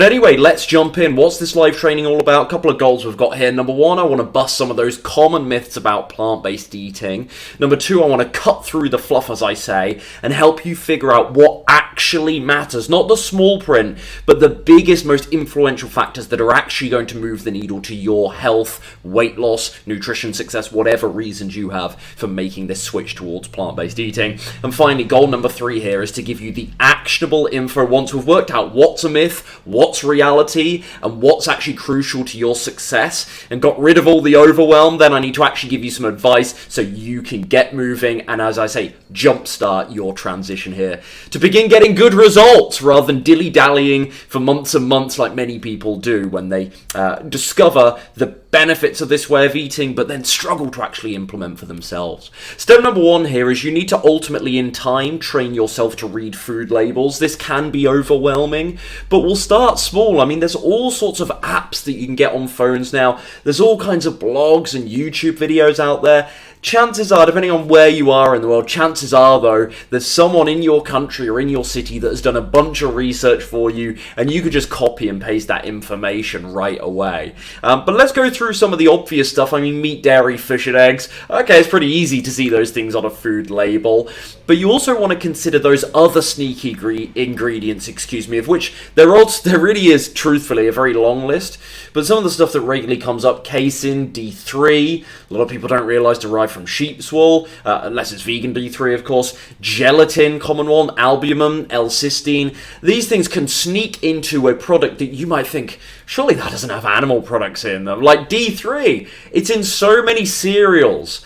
Anyway, let's jump in. What's this live training all about? A couple of goals we've got here. Number one, I want to bust some of those common myths about plant-based eating. Number two, I want to cut through the fluff, as I say, and help you figure out what actually matters. Not the small print, but the biggest, most influential factors that are actually going to move the needle to your health, weight loss, nutrition success, whatever reasons you have for making this switch towards plant-based eating. And finally, goal number three here is to give you the actionable info once we've worked out what's a myth, what's reality, and what's actually crucial to your success, and got rid of all the overwhelm. Then I need to actually give you some advice so you can get moving and, as I say, jumpstart your transition here to begin getting good results rather than dilly-dallying for months and months like many people do when they discover the benefits of this way of eating but then struggle to actually implement for themselves. Step number one here is you need to ultimately in time train yourself to read food labels. This can be overwhelming, but we'll start small. I mean, there's all sorts of apps that you can get on phones now. There's all kinds of blogs and YouTube videos out there. Chances are, depending on where you are in the world, chances are, though, there's someone in your country or in your city that has done a bunch of research for you, and you could just copy and paste that information right away. But let's go through some of the obvious stuff. I mean, meat, dairy, fish, and eggs. Okay, it's pretty easy to see those things on a food label. But you also want to consider those other sneaky ingredients, of which there really is, truthfully, a very long list. But some of the stuff that regularly comes up, casein, D3, a lot of people don't realise derived from sheep's wool, unless it's vegan D3, of course. Gelatin, common one, albumin, L-cysteine. These things can sneak into a product that you might think, surely that doesn't have animal products in them. Like D3, it's in so many cereals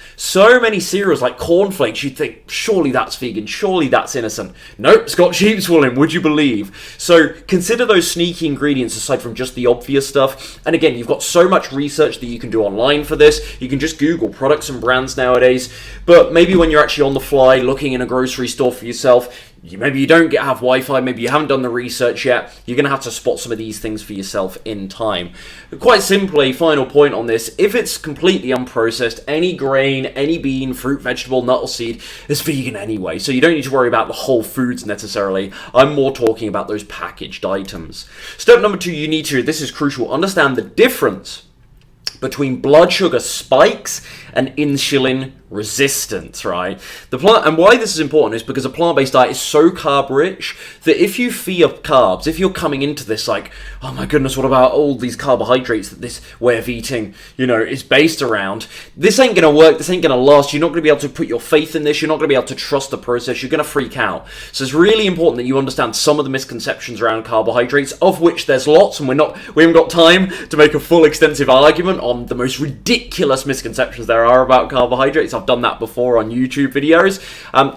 like cornflakes. You'd think, surely that's vegan, surely that's innocent. Nope, it's got sheep's wool in, would you believe? So consider those sneaky ingredients aside from just the obvious stuff. And again, you've got so much research that you can do online for this. You can just Google products and brands nowadays. But maybe when you're actually on the fly looking in a grocery store for yourself, maybe you don't have Wi-Fi, maybe you haven't done the research yet, you're going to have to spot some of these things for yourself in time. Quite simply, final point on this, if it's completely unprocessed, any grain, any bean, fruit, vegetable, nut or seed is vegan anyway, so you don't need to worry about the whole foods necessarily. I'm more talking about those packaged items. Step number two, you need to, this is crucial, understand the difference between blood sugar spikes and insulin resistance, right? And why this is important is because a plant-based diet is so carb-rich that if you fear carbs, if you're coming into this like, oh my goodness, what about all these carbohydrates that this way of eating, is based around, this ain't going to work, this ain't going to last, you're not going to be able to put your faith in this, you're not going to be able to trust the process, you're going to freak out. So it's really important that you understand some of the misconceptions around carbohydrates, of which there's lots, and we haven't got time to make a full extensive argument on the most ridiculous misconceptions there are about carbohydrates. I've done that before on YouTube videos.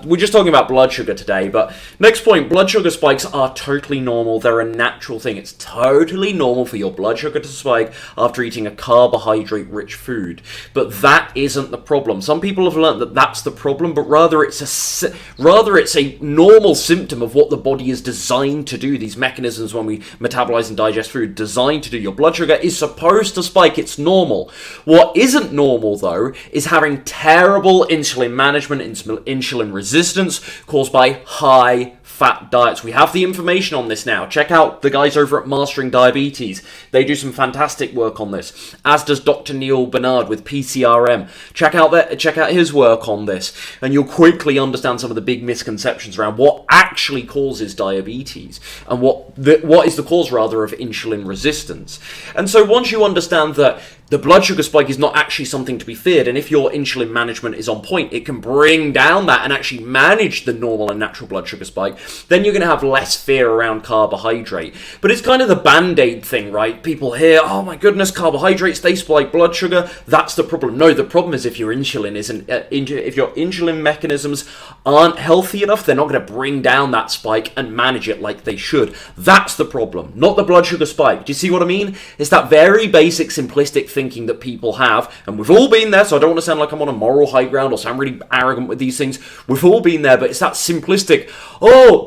We're just talking about blood sugar today, but next point, blood sugar spikes are totally normal. They're a natural thing. It's totally normal for your blood sugar to spike after eating a carbohydrate-rich food. But that isn't the problem. Some people have learned that that's the problem, but rather it's a normal symptom of what the body is designed to do. These mechanisms when we metabolize and digest food, designed to do. Your blood sugar is supposed to spike. It's normal. What isn't normal, though, is having terrible insulin management, insulin resistance caused by high fat diets. We have the information on this now. Check out the guys over at Mastering Diabetes. They do some fantastic work on this, as does Dr. Neil Bernard with PCRM. Check out his work on this, and you'll quickly understand some of the big misconceptions around what actually causes diabetes and what is the cause rather of insulin resistance. And so once you understand that the blood sugar spike is not actually something to be feared, and if your insulin management is on point, it can bring down that and actually manage the normal and natural blood sugar spike, then you're going to have less fear around carbohydrate. But it's kind of the band-aid thing, right? People hear, oh my goodness, carbohydrates, they spike blood sugar, that's the problem. No, the problem is if your insulin if your insulin mechanisms aren't healthy enough, they're not going to bring down that spike and manage it like they should. That's the problem, not the blood sugar spike. Do you see what I mean? It's that very basic, simplistic thinking that people have, and we've all been there, so I don't want to sound like I'm on a moral high ground or sound really arrogant with these things. We've all been there, but it's that simplistic,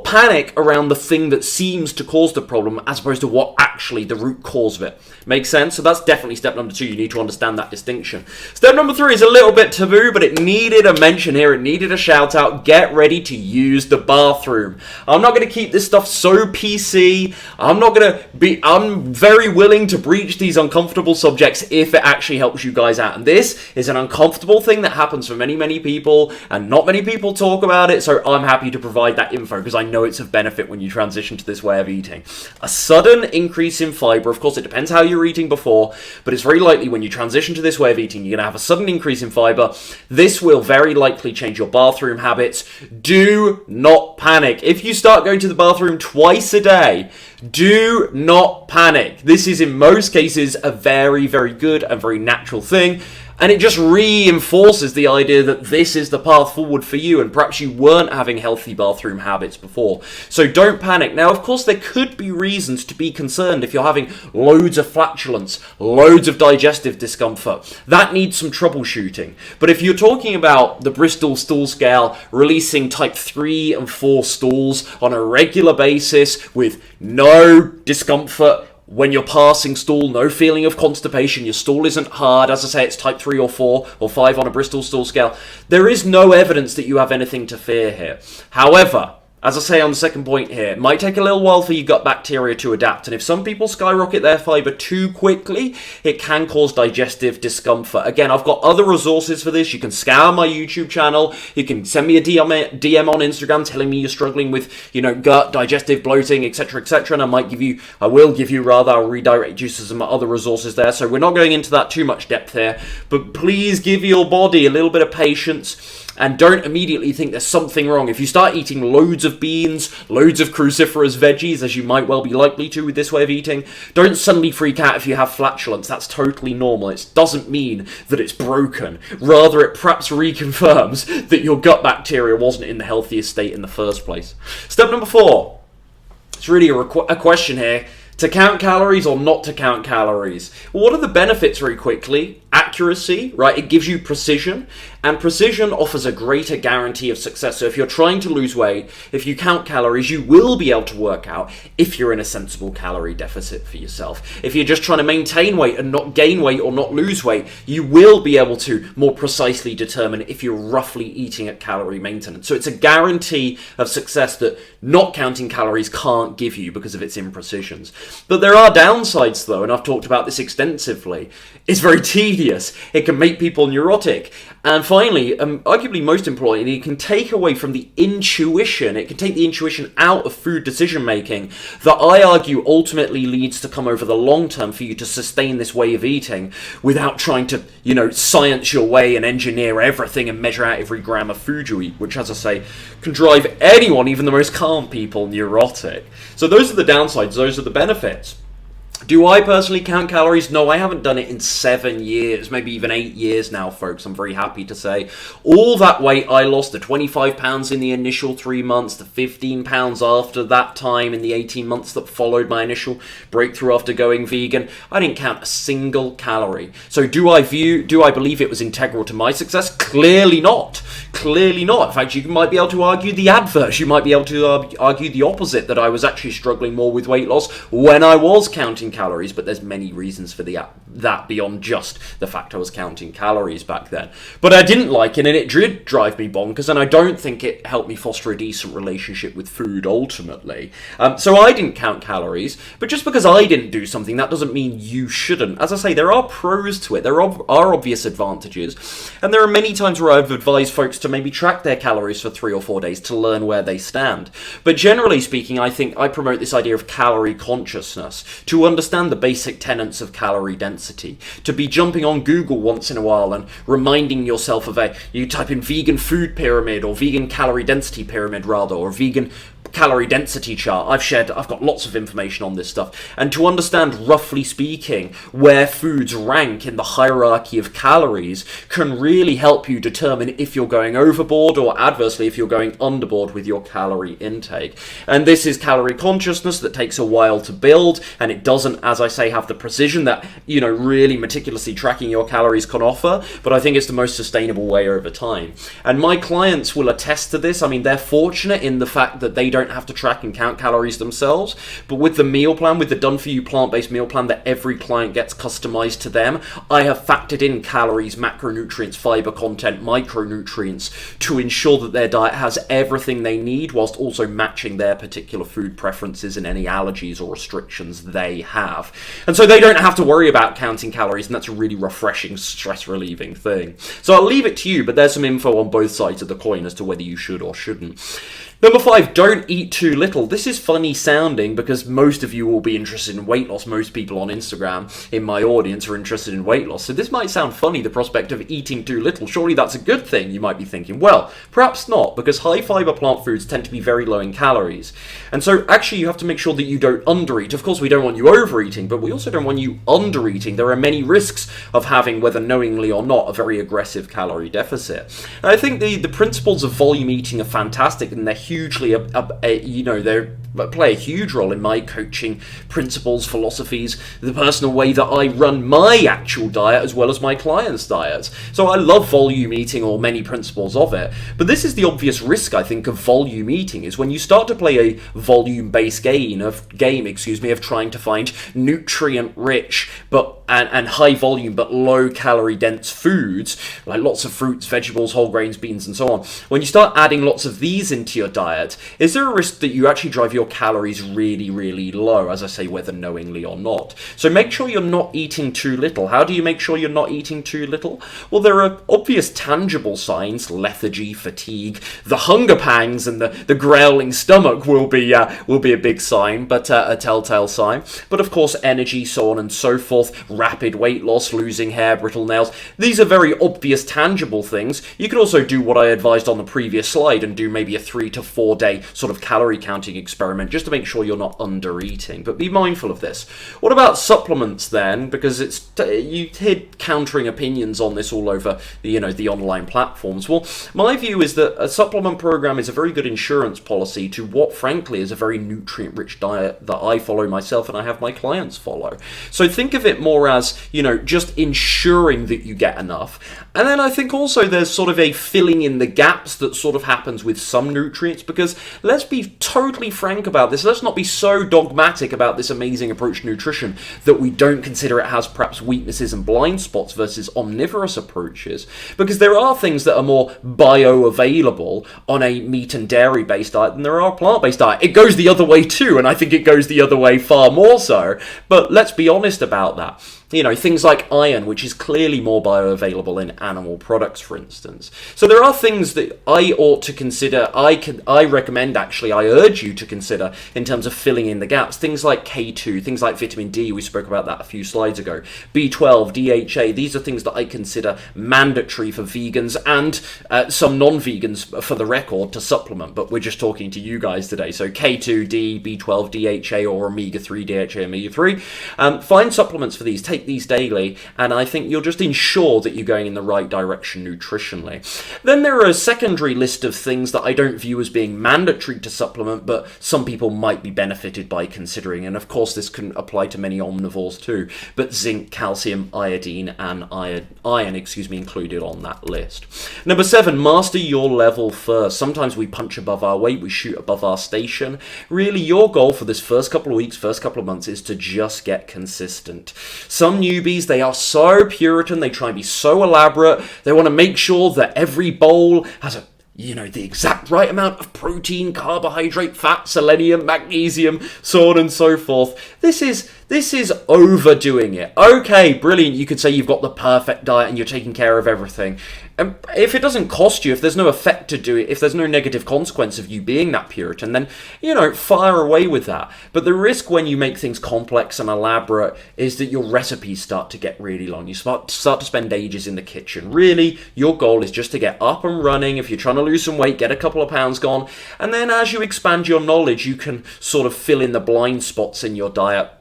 panic around the thing that seems to cause the problem as opposed to what actually the root cause of it. Makes sense? So that's definitely step number 2. You need to understand that distinction. Step number 3 is a little bit taboo, but it needed a mention here. It needed a shout out. Get ready to use the bathroom. I'm not going to keep this stuff so PC. I'm very willing to breach these uncomfortable subjects if it actually helps you guys out. And this is an uncomfortable thing that happens for many, many people, and not many people talk about it, so I'm happy to provide that info because I know it's of benefit when you transition to this way of eating. A sudden increase in fiber, of course it depends how you're eating before, but it's very likely when you transition to this way of eating, you're going to have a sudden increase in fiber. This will very likely change your bathroom habits. Do not panic. If you start going to the bathroom twice a day, do not panic. This is in most cases a very, very good and very natural thing. And it just reinforces the idea that this is the path forward for you, and perhaps you weren't having healthy bathroom habits before. So don't panic. Now, of course, there could be reasons to be concerned if you're having loads of flatulence, loads of digestive discomfort. That needs some troubleshooting. But if you're talking about the Bristol stool scale releasing type 3 and 4 stools on a regular basis with no discomfort, when you're passing stool, no feeling of constipation, your stool isn't hard, as I say, it's type 3 or 4 or 5 on a Bristol stool scale, there is no evidence that you have anything to fear here. However, as I say on the second point here, it might take a little while for your gut bacteria to adapt, and if some people skyrocket their fiber too quickly, it can cause digestive discomfort. Again, I've got other resources for this. You can scour my YouTube channel, you can send me a DM on Instagram telling me you're struggling with, gut, digestive, bloating, etc., and I'll redirect you to some other resources there. So we're not going into that too much depth here, but please give your body a little bit of patience. And don't immediately think there's something wrong. If you start eating loads of beans, loads of cruciferous veggies, as you might well be likely to with this way of eating, don't suddenly freak out if you have flatulence. That's totally normal. It doesn't mean that it's broken. Rather, it perhaps reconfirms that your gut bacteria wasn't in the healthiest state in the first place. Step number 4. It's really a question here. To count calories or not to count calories? Well, what are the benefits very quickly? Accuracy, right? It gives you precision, and precision offers a greater guarantee of success. So if you're trying to lose weight, if you count calories, you will be able to work out if you're in a sensible calorie deficit for yourself. If you're just trying to maintain weight and not gain weight or not lose weight, you will be able to more precisely determine if you're roughly eating at calorie maintenance. So it's a guarantee of success that not counting calories can't give you because of its imprecisions. But there are downsides though, and I've talked about this extensively. It's very tedious. It can make people neurotic. And finally, arguably most importantly, it can take away from the intuition. It can take the intuition out of food decision making that I argue ultimately leads to come over the long term for you to sustain this way of eating without trying to, science your way and engineer everything and measure out every gram of food you eat, which, as I say, can drive anyone, even the most calm people, neurotic. So those are the downsides. Those are the benefits. Do I personally count calories? No, I haven't done it in 7 years, maybe even 8 years now, folks, I'm very happy to say. All that weight I lost, the 25 pounds in the initial 3 months, the 15 pounds after that time in the 18 months that followed my initial breakthrough after going vegan, I didn't count a single calorie. So do I believe it was integral to my success? Clearly not. Clearly not. In fact, you might be able to argue the adverse. You might be able to argue the opposite, that I was actually struggling more with weight loss when I was counting calories, but there's many reasons for that beyond just the fact I was counting calories back then. But I didn't like it, and it did drive me bonkers, and I don't think it helped me foster a decent relationship with food ultimately. So I didn't count calories, but just because I didn't do something, that doesn't mean you shouldn't. As I say, there are pros to it. There are obvious advantages, and there are many times where I've advised folks to maybe track their calories for 3 or 4 days to learn where they stand. But generally speaking, I think I promote this idea of calorie consciousness, to understand the basic tenets of calorie density, to be jumping on Google once in a while and reminding yourself of you type in vegan food pyramid or vegan calorie density pyramid rather, or vegan calorie density chart. I've got lots of information on this stuff, and to understand, roughly speaking, where foods rank in the hierarchy of calories can really help you determine if you're going overboard, or adversely, if you're going underboard with your calorie intake. And this is calorie consciousness that takes a while to build, and it doesn't, as I say, have the precision that, really meticulously tracking your calories can offer, but I think it's the most sustainable way over time. And my clients will attest to this. I mean, they're fortunate in the fact that they don't have to track and count calories themselves, but with the meal plan, with the done-for-you plant-based meal plan that every client gets customized to them, I have factored in calories, macronutrients, fiber content, micronutrients to ensure that their diet has everything they need, whilst also matching their particular food preferences and any allergies or restrictions they have. And so they don't have to worry about counting calories, and that's a really refreshing, stress-relieving thing. So I'll leave it to you, but there's some info on both sides of the coin as to whether you should or shouldn't. Number 5, don't eat too little. This is funny sounding because most of you will be interested in weight loss. Most people on Instagram in my audience are interested in weight loss. So this might sound funny, the prospect of eating too little. Surely that's a good thing, you might be thinking. Well, perhaps not, because high fiber plant foods tend to be very low in calories. And so actually you have to make sure that you don't undereat. Of course, we don't want you overeating, but we also don't want you undereating. There are many risks of having, whether knowingly or not, a very aggressive calorie deficit. And I think the principles of volume eating are fantastic, and they're hugely, they play a huge role in my coaching principles, philosophies, the personal way that I run my actual diet as well as my clients' diets. So I love volume eating, or many principles of it. But this is the obvious risk, I think, of volume eating, is when you start to play a volume-based game of trying to find nutrient-rich and high volume but low calorie dense foods, like lots of fruits, vegetables, whole grains, beans, and so on. When you start adding lots of these into your diet, is there a risk that you actually drive your calories really, really low, as I say, whether knowingly or not? So make sure you're not eating too little. How do you make sure you're not eating too little? Well, there are obvious tangible signs: lethargy, fatigue, the hunger pangs, and the growling stomach will be a big sign, but a telltale sign. But of course, energy, so on and so forth, rapid weight loss, losing hair, brittle nails. These are very obvious, tangible things. You could also do what I advised on the previous slide and do maybe a 3 to 4 day sort of calorie counting experiment just to make sure you're not under eating. But be mindful of this. What about supplements then? Because you hear countering opinions on this all over the online platforms. Well, my view is that a supplement program is a very good insurance policy to what frankly is a very nutrient-rich diet that I follow myself and I have my clients follow. So think of it more as, just ensuring that you get enough. And then I think also there's sort of a filling in the gaps that sort of happens with some nutrients, because let's be totally frank about this. Let's not be so dogmatic about this amazing approach to nutrition that we don't consider it has perhaps weaknesses and blind spots versus omnivorous approaches, because there are things that are more bioavailable on a meat and dairy based diet than there are a plant-based diet. It goes the other way too, and I think it goes the other way far more so, but let's be honest about that. Things like iron, which is clearly more bioavailable in animal products, for instance. So there are things that I ought to consider, I recommend, actually, I urge you to consider in terms of filling in the gaps. Things like K2, things like vitamin D, we spoke about that a few slides ago. B12, DHA, these are things that I consider mandatory for vegans and some non-vegans, for the record, to supplement. But we're just talking to you guys today. So K2, D, B12, DHA, or omega-3, DHA, omega-3. Find supplements for these. Take these daily, and I think you'll just ensure that you're going in the right direction nutritionally. Then there are a secondary list of things that I don't view as being mandatory to supplement, but some people might be benefited by considering, and of course this can apply to many omnivores too, but zinc, calcium, iodine, and iron included on that list. Number 7, master your level first. Sometimes we punch above our weight, we shoot above our station. Really, your goal for this first couple of weeks, first couple of months is to just get consistent. Some newbies, they are so Puritan, they try and be so elaborate, they want to make sure that every bowl has the exact right amount of protein, carbohydrate, fat, selenium, magnesium, so on and so forth. This This is overdoing it. Okay, brilliant. You could say you've got the perfect diet and you're taking care of everything. And if it doesn't cost you, if there's no effect to do it, if there's no negative consequence of you being that Puritan, then, fire away with that. But the risk when you make things complex and elaborate is that your recipes start to get really long. You start to spend ages in the kitchen. Really, your goal is just to get up and running. If you're trying to lose some weight, get a couple of pounds gone. And then as you expand your knowledge, you can sort of fill in the blind spots in your diet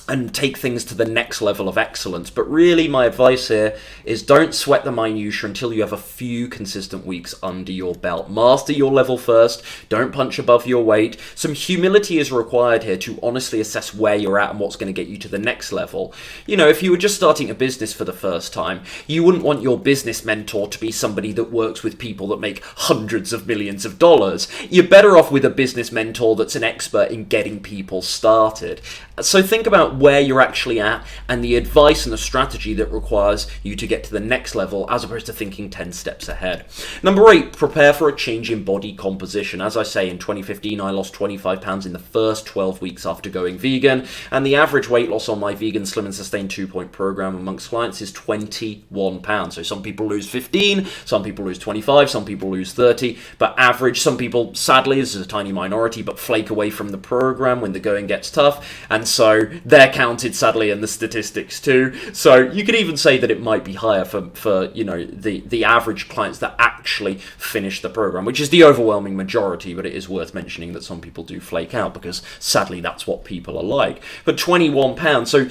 and take things to the next level of excellence. But really, my advice here is don't sweat the minutiae until you have a few consistent weeks under your belt. Master your level first. Don't punch above your weight. Some humility is required here to honestly assess where you're at and what's going to get you to the next level. If you were just starting a business for the first time, you wouldn't want your business mentor to be somebody that works with people that make hundreds of millions of dollars. You're better off with a business mentor that's an expert in getting people started. So think about where you're actually at and the advice and the strategy that requires you to get to the next level, as opposed to thinking 10 steps ahead. Number 8, prepare for a change in body composition. As I say, in 2015, I lost 25 pounds in the first 12 weeks after going vegan, and the average weight loss on my Vegan Slim and Sustain 2-point program amongst clients is 21 pounds. So some people lose 15, some people lose 25, some people lose 30, but average, some people, sadly, this is a tiny minority, but flake away from the program when the going gets tough, and so they're counted, sadly, in the statistics too. So you could even say that it might be higher for the average clients that actually finish the program, which is the overwhelming majority, but it is worth mentioning that some people do flake out because sadly that's what people are like. But £21, so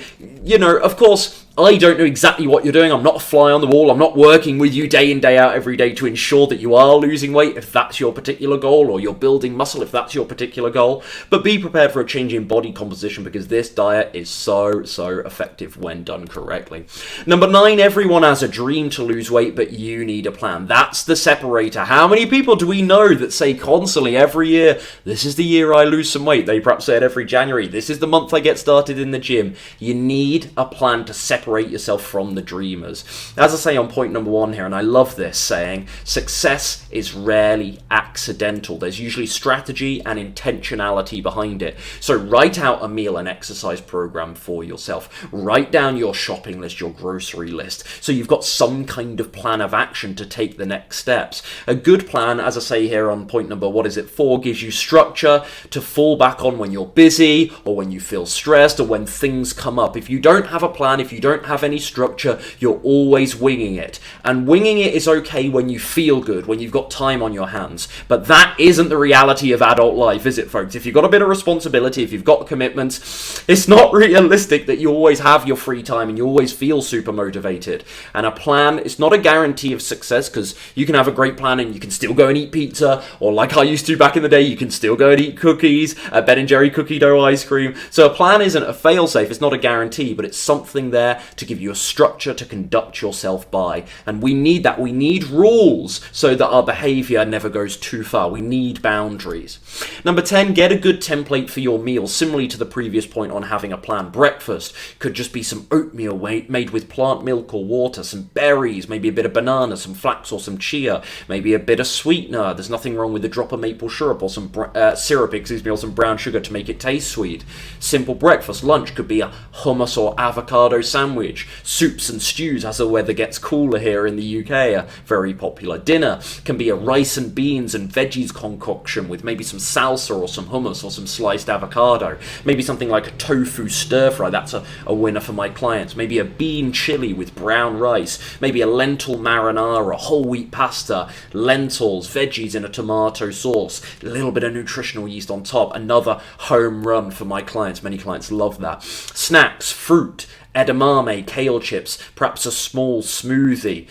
of course I don't know exactly what you're doing. I'm not a fly on the wall. I'm not working with you day in, day out, every day to ensure that you are losing weight if that's your particular goal, or you're building muscle if that's your particular goal. But be prepared for a change in body composition, because this diet is so effective when done correctly. Number 9, everyone has a dream to lose weight, but you need a plan. That's the separator. How many people do we know that say constantly every year, this is the year I lose some weight? They perhaps say it every January. This is the month I get started in the gym. You need a plan to separate yourself from the dreamers. As I say on point number 1 here, and I love this saying, success is rarely accidental. There's usually strategy and intentionality behind it. So write out a meal and exercise program for yourself. Write down your shopping list, your grocery list, so you've got some kind of plan of action to take the next steps. A good plan, as I say here on point number 4, gives you structure to fall back on when you're busy, or when you feel stressed, or when things come up. If you don't have a plan, if you don't have any structure, you're always winging it. And winging it is okay when you feel good, when you've got time on your hands. But that isn't the reality of adult life, is it, folks? If you've got a bit of responsibility, if you've got commitments, it's not realistic that you always have your free time and you always feel super motivated. And a plan is not a guarantee of success, because you can have a great plan and you can still go and eat pizza, or like I used to back in the day, you can still go and eat cookies, Ben & Jerry cookie dough ice cream. So a plan isn't a fail-safe, it's not a guarantee, but it's something there to give you a structure to conduct yourself by. And we need that. We need rules so that our behavior never goes too far. We need boundaries. Number 10, get a good template for your meal. Similarly to the previous point on having a plan, breakfast could just be some oatmeal made with plant milk or water, some berries, maybe a bit of banana, some flax or some chia, maybe a bit of sweetener. There's nothing wrong with a drop of maple syrup or some syrup, or some brown sugar to make it taste sweet. Simple breakfast. Lunch could be a hummus or avocado sandwich. Soups and stews, as the weather gets cooler here in the UK, are very popular. Dinner can be a rice and beans and veggies concoction with maybe some salsa or some hummus or some sliced avocado. Maybe something like a tofu stir fry. That's a winner for my clients. Maybe a bean chili with brown rice. Maybe a lentil marinara, a whole wheat pasta, lentils, veggies in a tomato sauce, a little bit of nutritional yeast on top. Another home run for my clients. Many clients love that. Snacks, fruit, edamame, kale chips, perhaps a small smoothie.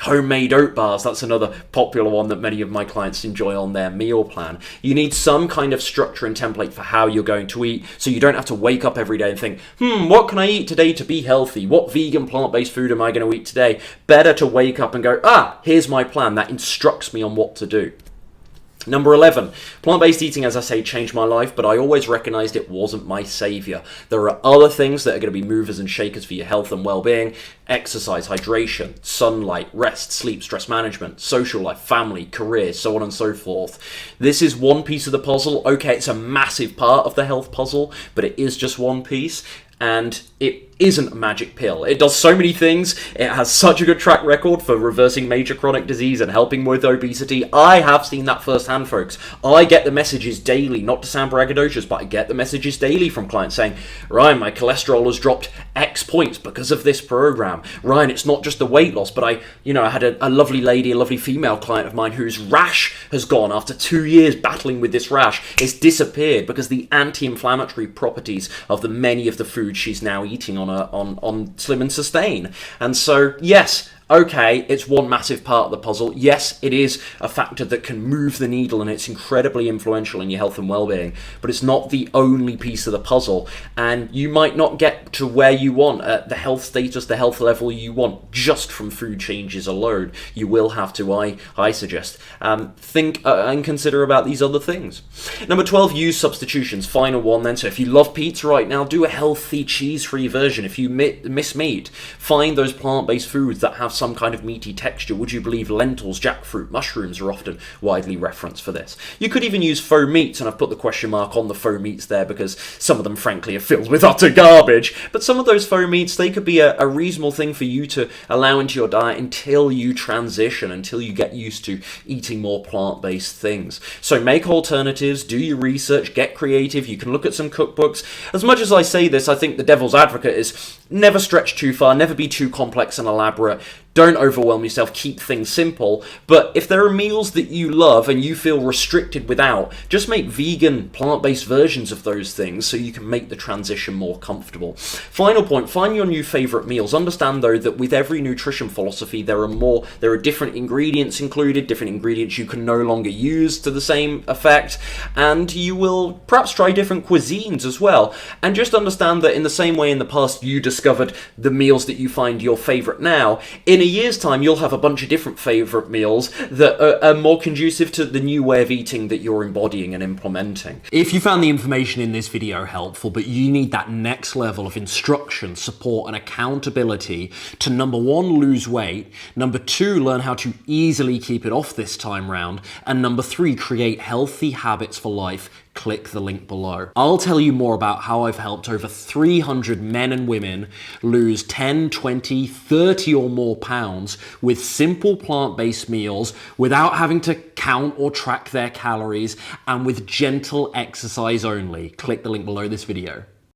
Homemade oat bars, that's another popular one that many of my clients enjoy on their meal plan. You need some kind of structure and template for how you're going to eat, so you don't have to wake up every day and think, what can I eat today to be healthy? What vegan plant-based food am I going to eat today? Better to wake up and go, here's my plan that instructs me on what to do. Number 11, plant-based eating, as I say, changed my life, but I always recognized it wasn't my savior. There are other things that are going to be movers and shakers for your health and well-being: exercise, hydration, sunlight, rest, sleep, stress management, social life, family, career, so on and so forth. This is one piece of the puzzle. Okay, it's a massive part of the health puzzle, but it is just one piece. and it isn't a magic pill. It does so many things. It has such a good track record for reversing major chronic disease and helping with obesity. I have seen that firsthand, folks. I get the messages daily, not to sound braggadocious, but I get the messages daily from clients saying, Ryan, my cholesterol has dropped X points because of this program. Ryan, it's not just the weight loss, but I had a lovely lady, a lovely female client of mine whose rash has gone after 2 years battling with this rash. It's disappeared because the anti-inflammatory properties of the many of the foods she's now eating on Slim and Sustain. And so, yes, okay, it's one massive part of the puzzle. Yes, it is a factor that can move the needle and it's incredibly influential in your health and well-being, but it's not the only piece of the puzzle, and you might not get to where you want, the health status, the health level you want, just from food changes alone. You will have to, I suggest, think and consider about these other things. Number 12, use substitutions. Final one then. So if you love pizza right now, do a healthy cheese-free version. If you miss meat, find those plant-based foods that have some kind of meaty texture. Would you believe lentils, jackfruit, mushrooms are often widely referenced for this. You could even use faux meats, and I've put the question mark on the faux meats there because some of them frankly are filled with utter garbage, but some of those faux meats, they could be a reasonable thing for you to allow into your diet until you transition, until you get used to eating more plant-based things. So make alternatives, do your research, get creative. You can look at some cookbooks. As much as I say this, I think the devil's advocate is never stretch too far, never be too complex and elaborate. Don't overwhelm yourself, keep things simple. But if there are meals that you love and you feel restricted without, just make vegan, plant-based versions of those things so you can make the transition more comfortable. Final point, find your new favorite meals. Understand, though, that with every nutrition philosophy, there are different ingredients included, different ingredients you can no longer use to the same effect, and you will perhaps try different cuisines as well. And just understand that in the same way in the past you discovered the meals that you find your favorite now, in a year's time you'll have a bunch of different favorite meals that are more conducive to the new way of eating that you're embodying and implementing. If you found the information in this video helpful, but you need that next level of instruction, support and accountability to, number 1, lose weight, number 2, learn how to easily keep it off this time round, and number 3, create healthy habits for life, click the link below. I'll tell you more about how I've helped over 300 men and women lose 10, 20, 30 or more pounds with simple plant-based meals without having to count or track their calories and with gentle exercise only. Click the link below this video.